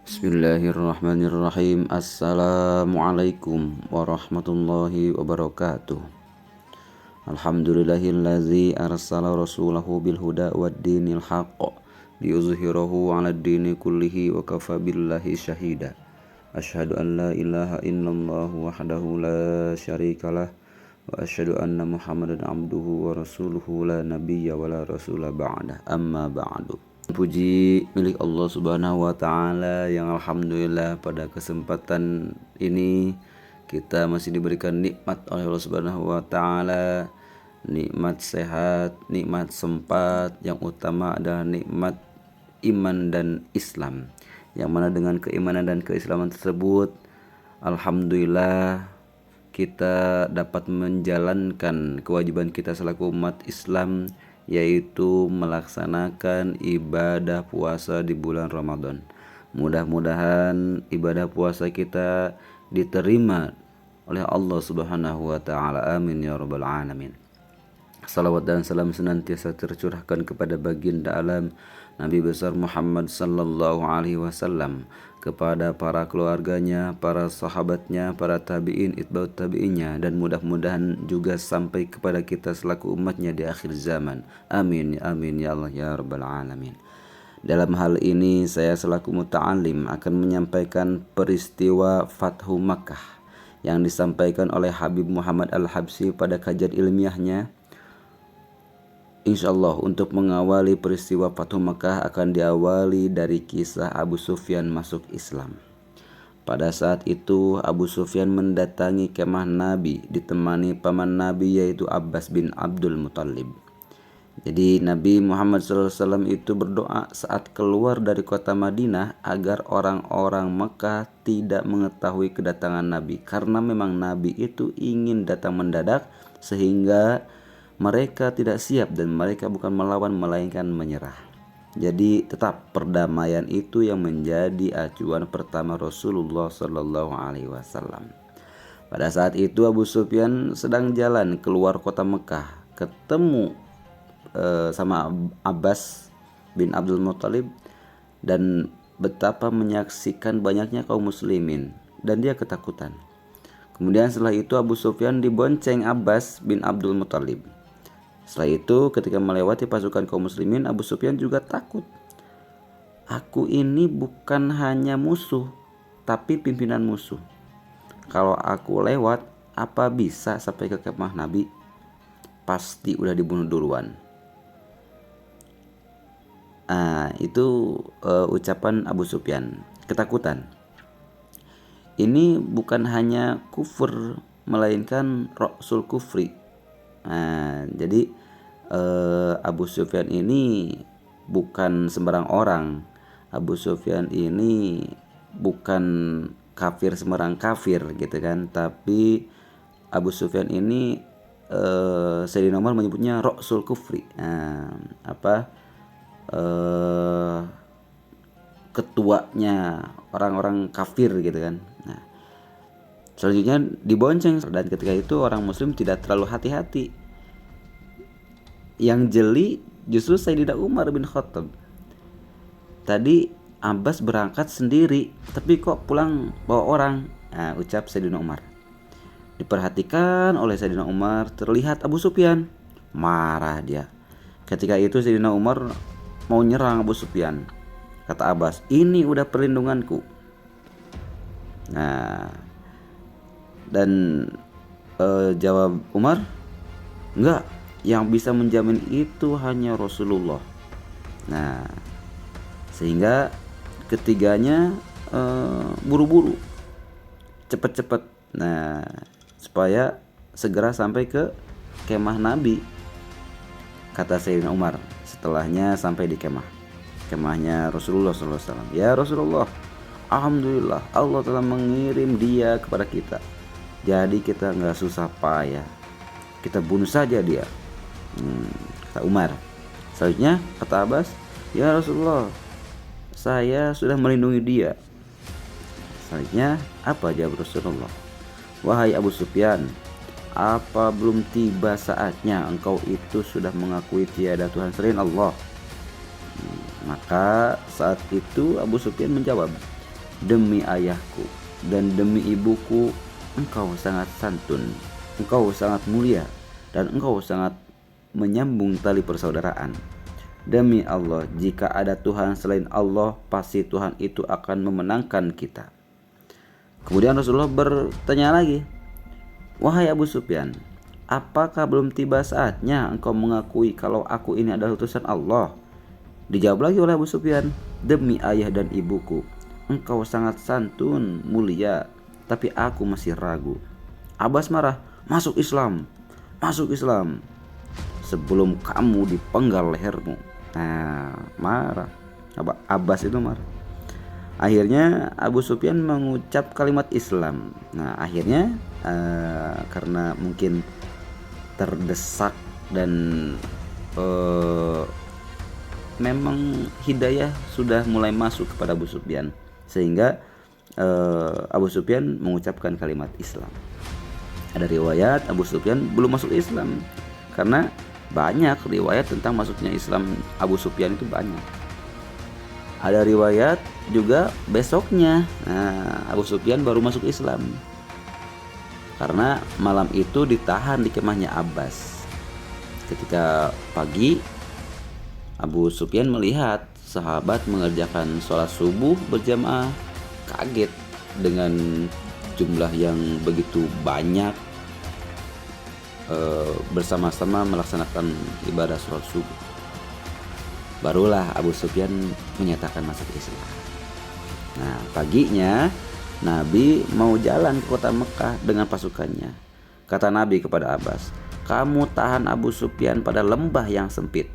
Bismillahirrahmanirrahim. Assalamualaikum warahmatullahi wabarakatuh. Alhamdulillahillazi arsala rasulahu bil huda wad dinil haqq liyuzhirahu 'alad dini kullihi wa kafa billahi syahida. Asyhadu an la ilaha illallah wahdahu la syarikalah wa asyhadu anna Muhammadan abduhu wa rasuluhu la nabiyya wa la rasula ba'dah. Amma ba'du. Puji milik Allah Subhanahu wa Ta'ala yang alhamdulillah pada kesempatan ini kita masih diberikan nikmat oleh Allah Subhanahu wa Ta'ala, nikmat sehat, nikmat sempat, yang utama adalah nikmat iman dan Islam, yang mana dengan keimanan dan keislaman tersebut alhamdulillah kita dapat menjalankan kewajiban kita selaku umat Islam, yaitu melaksanakan ibadah puasa di bulan Ramadan. Mudah-mudahan ibadah puasa kita diterima oleh Allah Subhanahu wa Ta'ala. Amin ya rabbal alamin. Salawat dan salam senantiasa tercurahkan kepada baginda alam Nabi besar Muhammad sallallahu alaihi wasallam, kepada para keluarganya, para sahabatnya, para tabi'in, itba'ut tabi'innya, dan mudah-mudahan juga sampai kepada kita selaku umatnya di akhir zaman. Amin, amin ya Allah ya rabbal alamin. Dalam hal ini saya selaku muta'alim akan menyampaikan peristiwa Fathu Makkah yang disampaikan oleh Habib Muhammad Al-Habsyi pada kajian ilmiahnya. Insyaallah untuk mengawali peristiwa Fathu Makkah akan diawali dari kisah Abu Sufyan masuk Islam. Pada saat itu Abu Sufyan mendatangi kemah Nabi ditemani paman Nabi yaitu Abbas bin Abdul Muthalib. Jadi Nabi Muhammad SAW itu berdoa saat keluar dari kota Madinah agar orang-orang Mekah tidak mengetahui kedatangan Nabi, karena memang Nabi itu ingin datang mendadak sehingga mereka tidak siap dan mereka bukan melawan melainkan menyerah. Jadi tetap perdamaian itu yang menjadi acuan pertama Rasulullah Sallallahu Alaihi Wasallam. Pada saat itu Abu Sufyan sedang jalan keluar kota Mekah, ketemu sama Abbas bin Abdul Muthalib, dan betapa menyaksikan banyaknya kaum muslimin dan dia ketakutan. Kemudian setelah itu Abu Sufyan dibonceng Abbas bin Abdul Muthalib. Setelah itu ketika melewati pasukan kaum muslimin, Abu Sufyan juga takut. Aku ini bukan hanya musuh, tapi pimpinan musuh. Kalau aku lewat, apa bisa sampai ke kemah Nabi? Pasti udah dibunuh duluan. Itu ucapan Abu Sufyan, ketakutan. Ini bukan hanya kufur, melainkan ra'sul kufri. Jadi Abu Sufyan ini bukan sembarang orang. Abu Sufyan ini bukan kafir sembarang kafir gitu kan, tapi Abu Sufyan ini Sayyidina Umar menyebutnya ra'sul kufri. Ketuanya orang-orang kafir gitu kan. Selanjutnya dibonceng, dan ketika itu orang muslim tidak terlalu hati-hati. Yang jeli justru Sayyidina Umar bin Khattab. Tadi Abbas berangkat sendiri, tapi kok pulang bawa orang? Ucap Sayyidina Umar. Diperhatikan oleh Sayyidina Umar, terlihat Abu Sufyan. Marah dia. Ketika itu Sayyidina Umar mau nyerang Abu Sufyan. Kata Abbas, ini udah perlindunganku. Dan jawab Umar, enggak, yang bisa menjamin itu hanya Rasulullah. Sehingga ketiganya buru-buru, cepat-cepat, supaya segera sampai ke kemah Nabi. Kata Sayyidina Umar setelahnya sampai di kemahnya Rasulullah SAW. Ya Rasulullah, alhamdulillah Allah telah mengirim dia kepada kita. Jadi kita nggak susah payah, kita bunuh saja dia. Kata Umar. Selanjutnya kata Abbas, ya Rasulullah, saya sudah melindungi dia. Selanjutnya apa jawab Rasulullah? Wahai Abu Sufyan, apa belum tiba saatnya engkau itu sudah mengakui tiada Tuhan selain Allah? Maka saat itu Abu Sufyan menjawab, demi ayahku dan demi ibuku, engkau sangat santun, engkau sangat mulia, dan engkau sangat menyambung tali persaudaraan. Demi Allah, jika ada Tuhan selain Allah, pasti Tuhan itu akan memenangkan kita. Kemudian Rasulullah bertanya lagi, wahai Abu Sufyan, apakah belum tiba saatnya engkau mengakui kalau aku ini adalah utusan Allah? Dijawab lagi oleh Abu Sufyan, demi ayah dan ibuku, engkau sangat santun, mulia, tapi aku masih ragu. Abbas marah, masuk Islam, masuk Islam, sebelum kamu dipenggal lehermu. Nah, marah. Abbas itu marah. Akhirnya Abu Sufyan mengucap kalimat Islam. Nah, akhirnya karena mungkin terdesak dan memang hidayah sudah mulai masuk kepada Abu Sufyan, sehingga Abu Sufyan mengucapkan kalimat Islam. Ada riwayat Abu Sufyan belum masuk Islam, karena banyak riwayat tentang masuknya Islam Abu Sufyan itu banyak. Ada riwayat juga besoknya Abu Sufyan baru masuk Islam, karena malam itu ditahan di kemahnya Abbas. Ketika pagi, Abu Sufyan melihat sahabat mengerjakan sholat subuh berjamaah, kaget dengan jumlah yang begitu banyak bersama-sama melaksanakan ibadah sholat subuh. Barulah Abu Sufyan menyatakan masuk Islam. Nah, paginya Nabi mau jalan ke kota Mekah dengan pasukannya. Kata Nabi kepada Abbas, kamu tahan Abu Sufyan pada lembah yang sempit.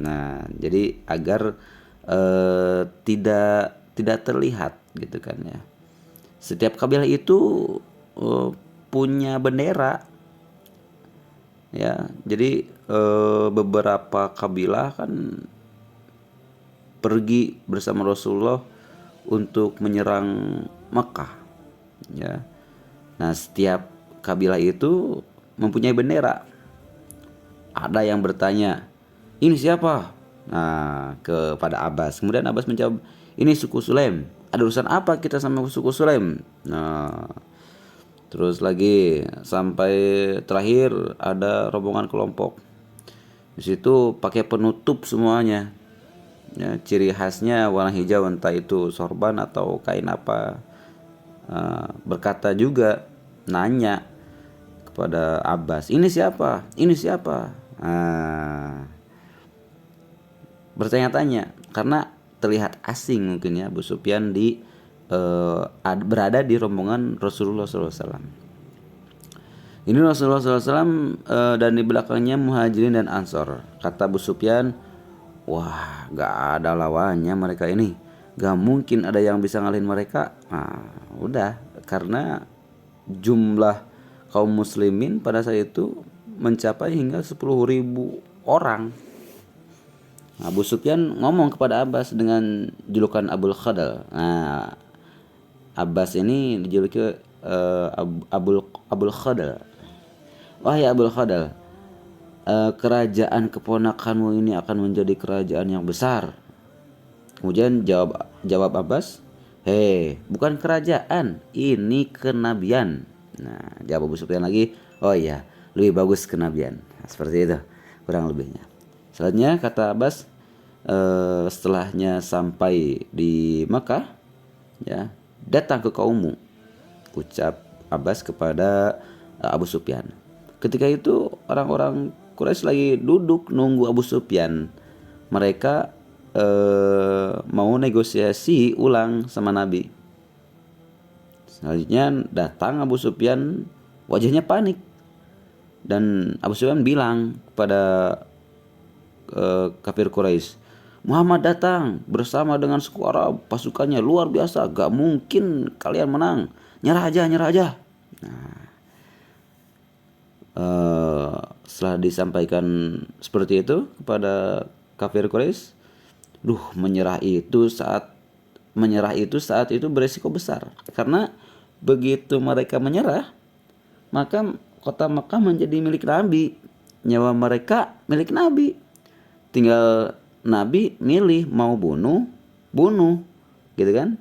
Nah, jadi agar tidak terlihat gitu kan ya. Setiap kabilah itu punya bendera. Ya, jadi beberapa kabilah kan pergi bersama Rasulullah untuk menyerang Mekah. Ya. Nah, setiap kabilah itu mempunyai bendera. Ada yang bertanya, ini siapa? Nah, kepada Abbas. Kemudian Abbas menjawab, ini suku Sulaim. Ada urusan apa kita sama suku Sulaim? Nah, terus lagi sampai terakhir ada rombongan kelompok. Di situ pakai penutup semuanya. Ya, ciri khasnya warna hijau, entah itu sorban atau kain apa. Berkata juga, nanya kepada Abbas, ini siapa? Ini siapa? Bertanya-tanya karena terlihat asing mungkin ya Abu Sufyan berada di rombongan Rasulullah SAW. Ini Rasulullah SAW dan di belakangnya Muhajirin dan Ansor. Kata Abu Sufyan, wah, gak ada lawannya mereka ini, gak mungkin ada yang bisa ngalahin mereka. Nah, udah, karena jumlah kaum muslimin pada saat itu mencapai hingga 10.000 orang. Abu Sufyan ngomong kepada Abbas dengan julukan Abul Khadal. Nah, Abbas ini dijuluki Abul Khadal. Wahai Abul Khadal, kerajaan keponakanmu ini akan menjadi kerajaan yang besar. Kemudian jawab Abbas, hei, bukan kerajaan, ini kenabian. Nah, jawab Abu Sufyan lagi, oh iya, lebih bagus kenabian. Nah, seperti itu kurang lebihnya. Selanjutnya kata Abbas, setelahnya sampai di Makkah, ya, datang ke kaummu, ucap Abbas kepada Abu Sufyan. Ketika itu orang-orang Quraisy lagi duduk nunggu Abu Sufyan. Mereka mau negosiasi ulang sama Nabi. Selanjutnya datang Abu Sufyan, wajahnya panik, dan Abu Sufyan bilang kepada kafir Quraisy, Muhammad datang bersama dengan suku Arab, pasukannya luar biasa, gak mungkin kalian menang, nyerah aja. Nah, setelah disampaikan seperti itu kepada kafir Quraisy, menyerah itu saat itu beresiko besar, karena begitu mereka menyerah, maka kota Makkah menjadi milik Nabi, nyawa mereka milik Nabi. Tinggal Nabi milih mau bunuh, gitu kan?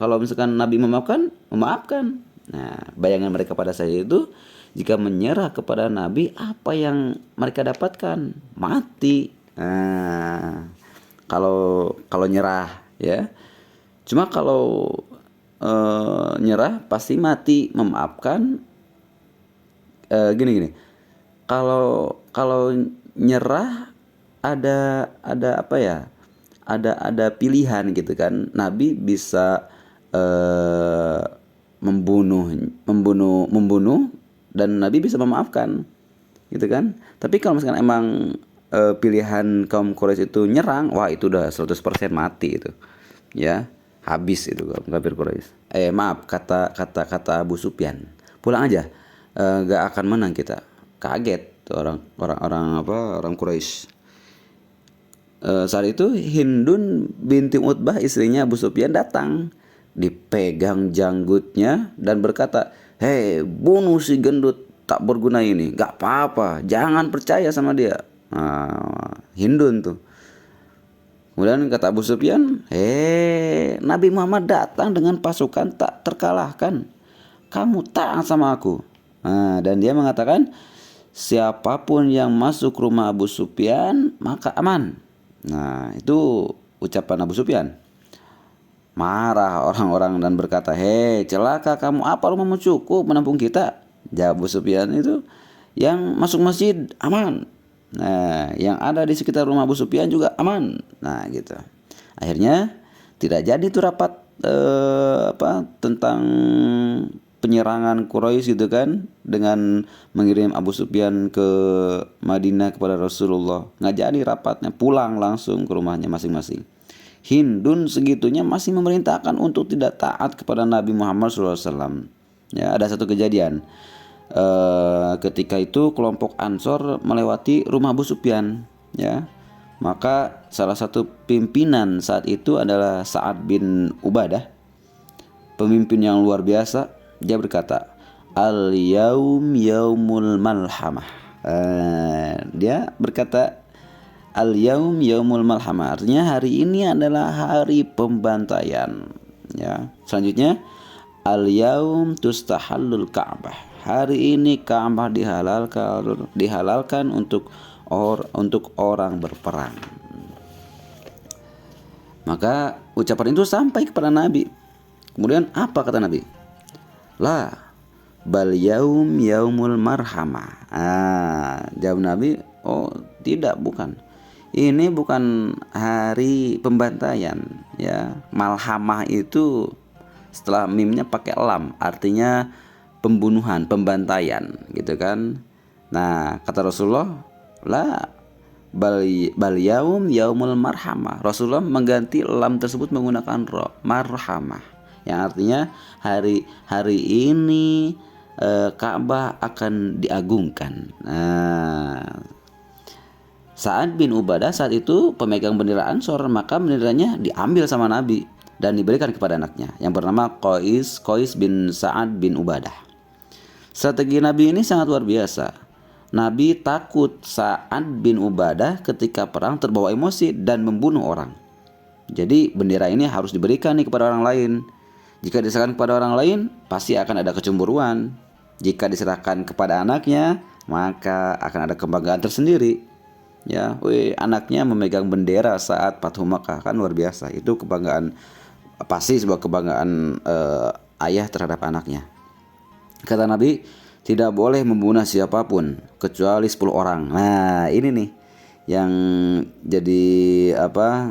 Kalau misalkan Nabi memaafkan, memaafkan. Nah, bayangan mereka pada saat itu, jika menyerah kepada Nabi, apa yang mereka dapatkan? Mati. Nah, kalau nyerah ya. Cuma kalau nyerah pasti mati. Memaafkan gini. Kalau nyerah ada apa ya? Ada pilihan gitu kan. Nabi bisa membunuh dan Nabi bisa memaafkan gitu kan. Tapi kalau misalkan emang pilihan kaum Quraisy itu nyerang, wah itu udah 100% mati itu. Ya, habis itu kaum kafir Quraisy. Maaf, kata Abu Sufyan. Pulang aja. Gak akan menang kita. Kaget tuh orang Quraisy. Saat itu Hindun binti Utbah, istrinya Abu Sufyan, datang, dipegang janggutnya dan berkata, "Hei, bunuh si gendut tak berguna ini. Gak apa-apa, jangan percaya sama dia." Hindun tuh. Kemudian kata Abu Sufyan, Nabi Muhammad datang dengan pasukan tak terkalahkan. Kamu taat sama aku. Dan dia mengatakan, siapapun yang masuk rumah Abu Sufyan maka aman. Nah, itu ucapan Abu Sufyan. Marah orang-orang dan berkata, "Hei, celaka kamu, apa rumahmu cukup menampung kita?" Jawab Abu Sufyan itu, "Yang masuk masjid aman. Nah, yang ada di sekitar rumah Abu Sufyan juga aman." Nah, gitu. Akhirnya tidak jadi itu rapat tentang penyerangan Quraisy gitu kan, dengan mengirim Abu Sufyan ke Madinah kepada Rasulullah. Nggak jadi rapatnya, pulang langsung ke rumahnya masing-masing. Hindun segitunya masih memerintahkan untuk tidak taat kepada Nabi Muhammad SAW. Ya, ada satu kejadian. Ketika itu kelompok Ansor melewati rumah Abu Sufyan, ya. Maka salah satu pimpinan saat itu adalah Sa'ad bin Ubadah, pemimpin yang luar biasa. Dia berkata, "Al-yaum yaumul malhamah." Dia berkata, "Al-yaum yaumul malhamah." Artinya hari ini adalah hari pembantaian. Ya. Selanjutnya, "Al-yaum tustahallul Ka'bah." Hari ini Ka'bah dihalalkan untuk orang berperang. Maka ucapan itu sampai kepada Nabi. Kemudian apa kata Nabi? "La bal yaumul marhamah." Jawab Nabi, "Oh, tidak, bukan. Ini bukan hari pembantaian, ya. Malhamah itu setelah mimnya pakai lam, artinya pembunuhan, pembantaian, gitu kan." Nah, kata Rasulullah, "La bal yaumul marhamah." Rasulullah mengganti lam tersebut menggunakan ra, marhamah, yang artinya hari ini Ka'bah akan diagungkan. Nah, Sa'ad bin Ubadah saat itu pemegang bendera Ansor, maka benderanya diambil sama Nabi dan diberikan kepada anaknya yang bernama Qais bin Sa'ad bin Ubadah. Strategi Nabi ini sangat luar biasa. Nabi takut Sa'ad bin Ubadah ketika perang terbawa emosi dan membunuh orang. Jadi bendera ini harus diberikan nih kepada orang lain. Jika diserahkan kepada orang lain, pasti akan ada kecemburuan. Jika diserahkan kepada anaknya, maka akan ada kebanggaan tersendiri. Ya, anaknya memegang bendera saat Fathu Makkah, kan luar biasa. Itu kebanggaan, pasti sebuah kebanggaan ayah terhadap anaknya. Kata Nabi, tidak boleh membunuh siapapun kecuali 10 orang. Nah, ini nih yang jadi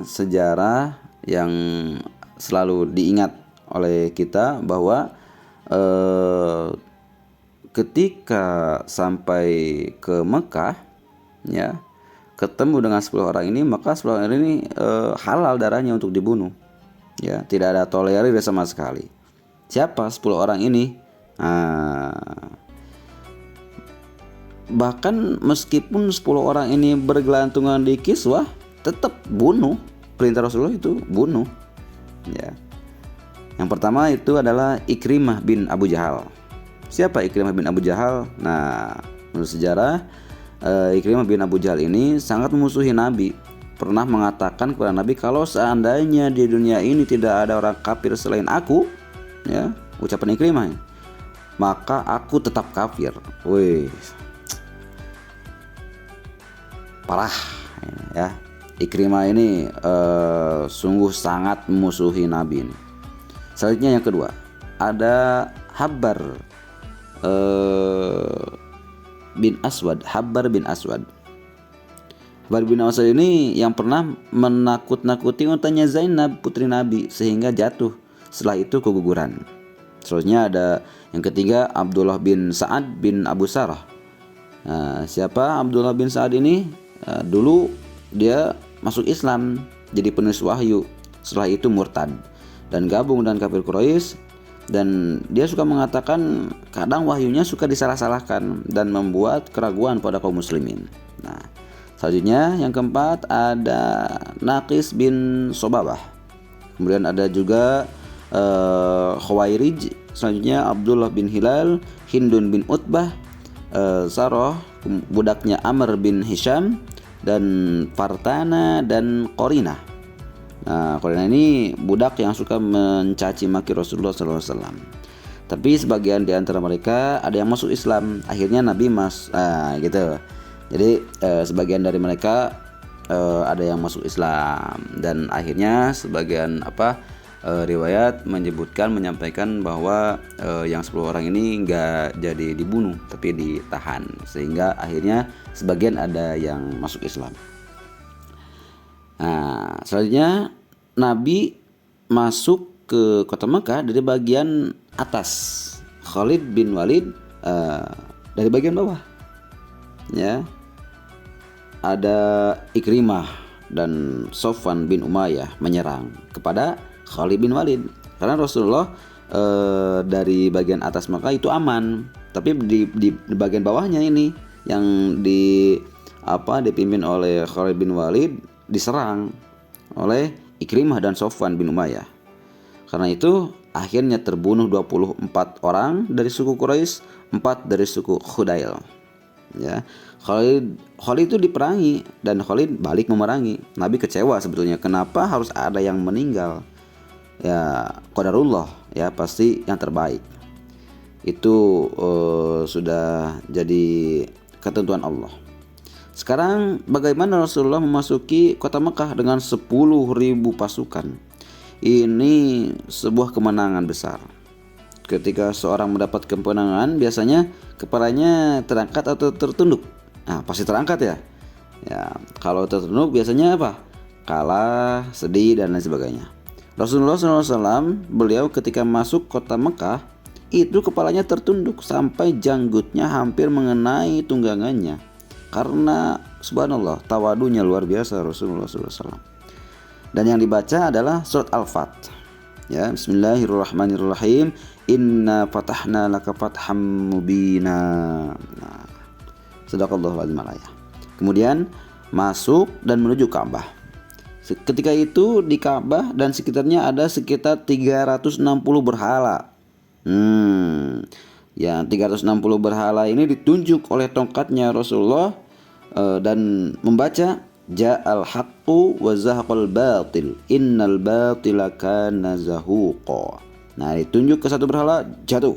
sejarah yang selalu diingat oleh kita, bahwa ketika sampai ke Mekah, ya, ketemu dengan 10 orang ini, maka 10 orang ini halal darahnya untuk dibunuh. Ya, tidak ada tolerir sama sekali. Siapa 10 orang ini? Bahkan meskipun 10 orang ini bergelantungan di kiswah, tetap bunuh. Perintah Rasulullah itu bunuh. Ya. Yang pertama itu adalah Ikrimah bin Abu Jahal. Siapa Ikrimah bin Abu Jahal? Nah, menurut sejarah, Ikrimah bin Abu Jahal ini sangat memusuhi Nabi. pernah mengatakan kepada Nabi, kalau seandainya di dunia ini tidak ada orang kafir selain aku, ya, ucapan Ikrimah, maka aku tetap kafir. Wih, parah ya. Ikrimah ini sungguh sangat memusuhi Nabi ini. Selanjutnya yang kedua, ada Habbar bin Aswad. Habbar bin Aswad ini yang pernah menakut-nakuti untanya Zainab putri Nabi sehingga jatuh, setelah itu keguguran. Selanjutnya ada yang ketiga, Abdullah bin Sa'ad bin Abu Sarah. Nah, siapa Abdullah bin Sa'ad ini? Dulu dia masuk Islam jadi penulis wahyu, setelah itu murtad dan gabung dengan kafir Quraisy, dan dia suka mengatakan kadang wahyunya suka disalah-salahkan dan membuat keraguan pada kaum muslimin. Nah, selanjutnya yang keempat ada Naqis bin Sobabah. Kemudian ada juga Khawairij. Selanjutnya Abdullah bin Hilal, Hindun bin Utbah, Saroh budaknya Amr bin Hisham, dan Fartana dan Qorina. Nah, Qorina ini budak yang suka mencaci maki Rasulullah SAW. Tapi sebagian di antara mereka ada yang masuk Islam. Akhirnya Nabi gitu. Jadi sebagian dari mereka ada yang masuk Islam, dan akhirnya sebagian riwayat menyampaikan bahwa yang 10 orang ini nggak jadi dibunuh tapi ditahan, sehingga akhirnya sebagian ada yang masuk Islam. Nah, selanjutnya Nabi masuk ke kota Mekah dari bagian atas, Khalid bin Walid dari bagian bawah, ya. Ada Ikrimah dan Sofwan bin Umayyah menyerang kepada Khalid bin Walid, karena Rasulullah dari bagian atas Mekah itu aman, tapi di bagian bawahnya ini yang dipimpin oleh Khalid bin Walid diserang oleh Ikrimah dan Sofwan bin Umayyah. Karena itu akhirnya terbunuh 24 orang dari suku Quraisy, 4 dari suku Khudail. Ya, Khalid itu diperangi dan Khalid balik memerangi. Nabi kecewa sebetulnya, kenapa harus ada yang meninggal? Ya, qadarullah, ya, pasti yang terbaik. Itu sudah jadi ketentuan Allah. Sekarang bagaimana Rasulullah memasuki kota Mekah dengan 10.000 pasukan? Ini sebuah kemenangan besar. Ketika seorang mendapat kemenangan, biasanya kepalanya terangkat atau tertunduk. Nah, pasti terangkat ya. Ya, kalau tertunduk biasanya apa? Kalah, sedih, dan lain sebagainya. Rasulullah SAW, beliau ketika masuk kota Mekah, itu kepalanya tertunduk sampai janggutnya hampir mengenai tunggangannya. Karena subhanallah, tawadunya luar biasa Rasulullah SAW. Dan yang dibaca adalah surat Al-Fat. Ya, Bismillahirrahmanirrahim. Inna fatahna laka fatham mubina. Nah, sadaqallahul azim al-ayah. Kemudian masuk dan menuju Ka'bah. Ketika itu di Ka'bah dan sekitarnya ada sekitar 360 berhala. Ya, 360 berhala ini ditunjuk oleh tongkatnya Rasulullah dan membaca Ja'al haqqu wa zahaqal batil innal batila kana zahuqa. Nah, ditunjuk ke satu berhala, jatuh.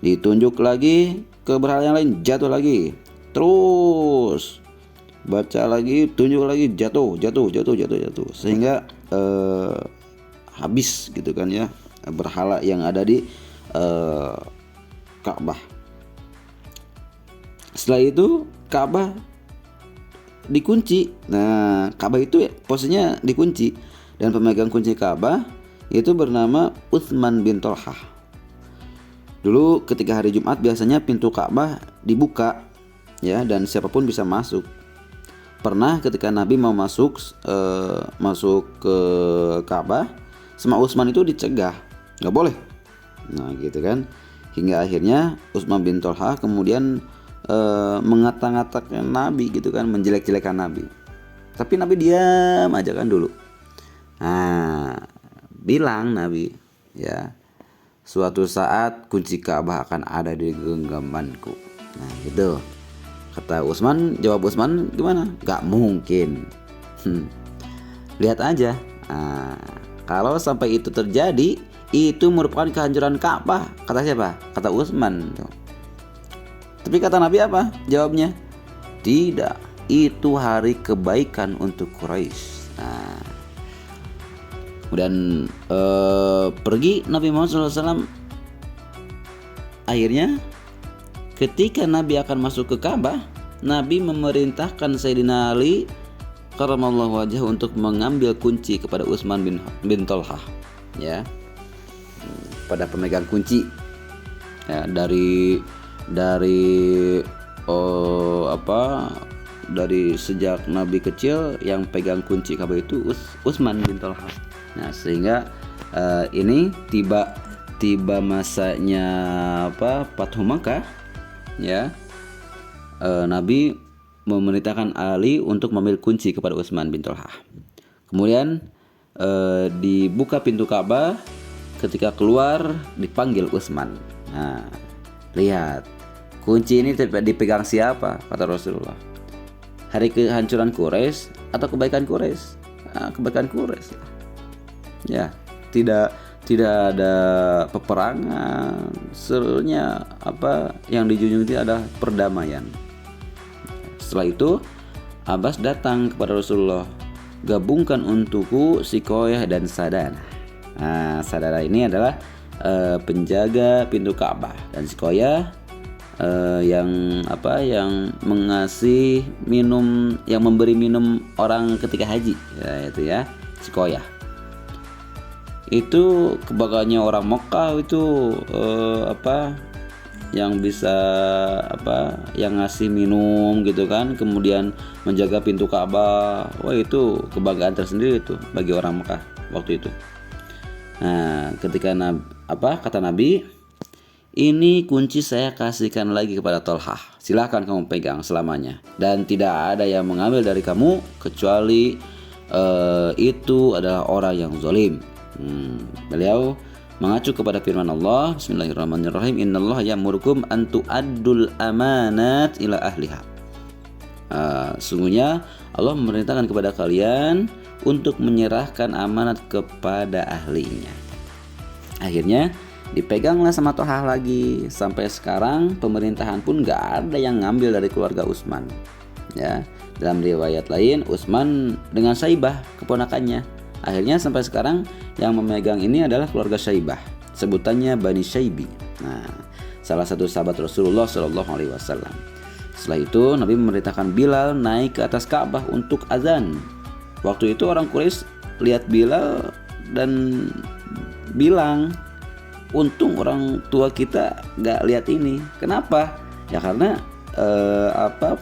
Ditunjuk lagi ke berhala yang lain, jatuh lagi. Terus baca lagi, tunjuk lagi, jatuh. Sehingga habis gitu kan ya berhala yang ada di Ka'bah. Setelah itu Ka'bah dikunci. Nah, Ka'bah itu posisinya dikunci dan pemegang kunci Ka'bah itu bernama Utsman bin Tolhah. Dulu ketika hari Jumat biasanya pintu Ka'bah dibuka ya, dan siapapun bisa masuk. Pernah ketika Nabi mau masuk ke Ka'bah, sama Utsman itu dicegah, nggak boleh. Nah gitu kan, hingga akhirnya Utsman bin Tolhah kemudian mengata-ngatakan Nabi gitu kan, menjelek-jelekan Nabi. Tapi Nabi diam aja kan dulu. Nah, bilang Nabi, ya, suatu saat kunci Ka'bah akan ada di genggamanku. Nah gitu. Kata Utsman, jawab Utsman gimana? Gak mungkin. Lihat aja. Nah, kalau sampai itu terjadi, itu merupakan kehancuran Ka'bah. Kata siapa? Kata Utsman. Tapi kata Nabi apa? Jawabnya, tidak. Itu hari kebaikan untuk Quraisy. Nah, kemudian pergi Nabi Muhammad SAW. Akhirnya ketika Nabi akan masuk ke Ka'bah, Nabi memerintahkan Sayyidina Ali karramallahu wajhah untuk mengambil kunci kepada Utsman bin Thalhah, ya, pada pemegang kunci, ya, dari sejak Nabi kecil yang pegang kunci Ka'bah itu Utsman bin Thalhah. Nah, sehingga ini tiba masanya Fathu Makkah, ya, Nabi memerintahkan Ali untuk mengambil kunci kepada Utsman bin Thalhah. Kemudian dibuka pintu Ka'bah, ketika keluar dipanggil Utsman. Nah, lihat, kunci ini dipegang siapa? Kata Rasulullah. Hari kehancuran Quraisy atau kebaikan Quraisy? Nah, kebaikan Quraisy. Ya, tidak ada peperangan. Seluruhnya yang dijunjung itu adalah perdamaian. Setelah itu Abbas datang kepada Rasulullah, gabungkan untukku Sikoyah dan Sadana. Nah, Sadana ini adalah penjaga pintu Ka'bah, dan Sikoyah yang mengasih minum, yang memberi minum orang ketika haji, ya, itu ya, Sikoyah. Itu kebanggaannya orang Mekah itu yang bisa yang ngasih minum gitu kan, kemudian menjaga pintu Ka'bah. Wah, itu kebanggaan tersendiri itu bagi orang Mekah waktu itu. Nah, ketika kata Nabi, ini kunci saya kasihkan lagi kepada Thalhah, silahkan kamu pegang selamanya, dan tidak ada yang mengambil dari kamu kecuali itu adalah orang yang zalim. Beliau mengacu kepada firman Allah, Bismillahirrahmanirrahim, innallaha ya'murukum an tu'addul amanat ila ahliha. Sungguhnya Allah memerintahkan kepada kalian untuk menyerahkan amanat kepada ahlinya. Akhirnya dipeganglah sama Thalhah lagi. Sampai sekarang pemerintahan pun gak ada yang ngambil dari keluarga Utsman, ya. Dalam riwayat lain, Utsman dengan Saibah, keponakannya. Akhirnya sampai sekarang yang memegang ini adalah keluarga Saibah, sebutannya Bani Syaibi. Nah, salah satu sahabat Rasulullah SAW. Setelah itu Nabi memerintahkan Bilal naik ke atas Ka'bah untuk azan. Waktu itu orang Quraisy lihat Bilal dan bilang, untung orang tua kita gak lihat ini. Kenapa? Ya karena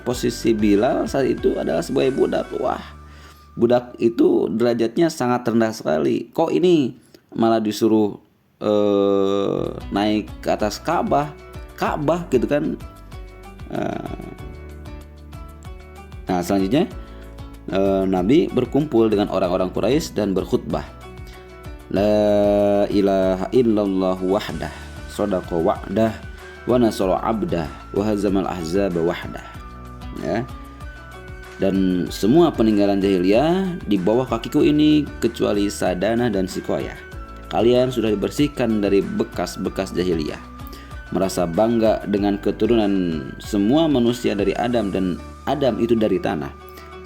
posisi Bilal saat itu adalah sebagai budak. Wah, budak itu derajatnya sangat rendah sekali. Kok ini malah disuruh naik ke atas Ka'bah gitu kan. Nah, selanjutnya Nabi berkumpul dengan orang-orang Quraisy dan berkhutbah, la ilaha illallah wahdah, sadaqa wa'dah, wa nasara abdah, wa hazamal ahzaba wahdah. Ya. Dan semua peninggalan jahiliyah di bawah kakiku ini kecuali Sadanah dan Sikoyah. Kalian sudah dibersihkan dari bekas-bekas jahiliyah. Merasa bangga dengan keturunan semua manusia dari Adam, dan Adam itu dari tanah.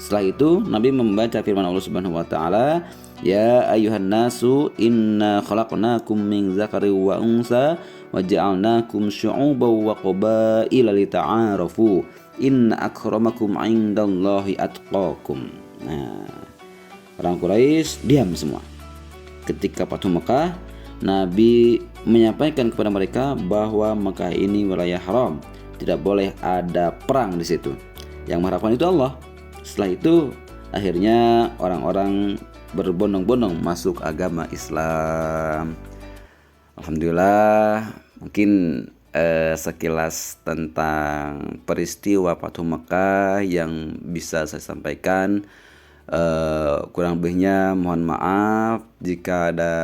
Setelah itu Nabi membaca firman Allah Subhanahu wa taala, ya ayuhan nasu inna khalaqnakum min dzakari wa unsa wa ja'alnakum syu'uban wa qabaila lita'arafu inna akramakum indallahi atqakum. Nah, orang Quraisy diam semua. Ketika Fathu Makkah, Nabi menyampaikan kepada mereka bahwa Makkah ini wilayah haram, tidak boleh ada perang di situ. Yang mengharapkan itu Allah. Setelah itu akhirnya orang-orang berbondong-bondong masuk agama Islam. Alhamdulillah, mungkin sekilas tentang peristiwa Fathu Makkah yang bisa saya sampaikan. Kurang lebihnya mohon maaf jika ada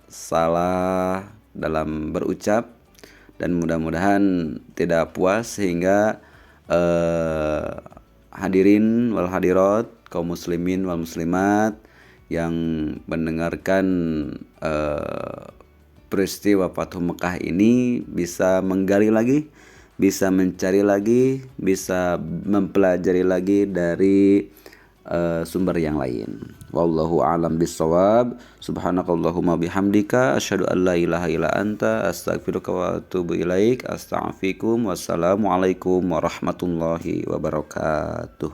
salah dalam berucap, dan mudah-mudahan tidak puas sehingga hadirin wal hadirat, kaum muslimin wal muslimat yang mendengarkan peristiwa Fathu Mekah ini bisa menggali lagi, bisa mencari lagi, bisa mempelajari lagi dari sumber yang lain. Wallahu a'lam bissawab. Subhanakallahumma bihamdika asyhadu an la ilaha illa anta astaghfiruka wa atubu ilaik. Astaghfirukum. Wassalamualaikum warahmatullahi wabarakatuh.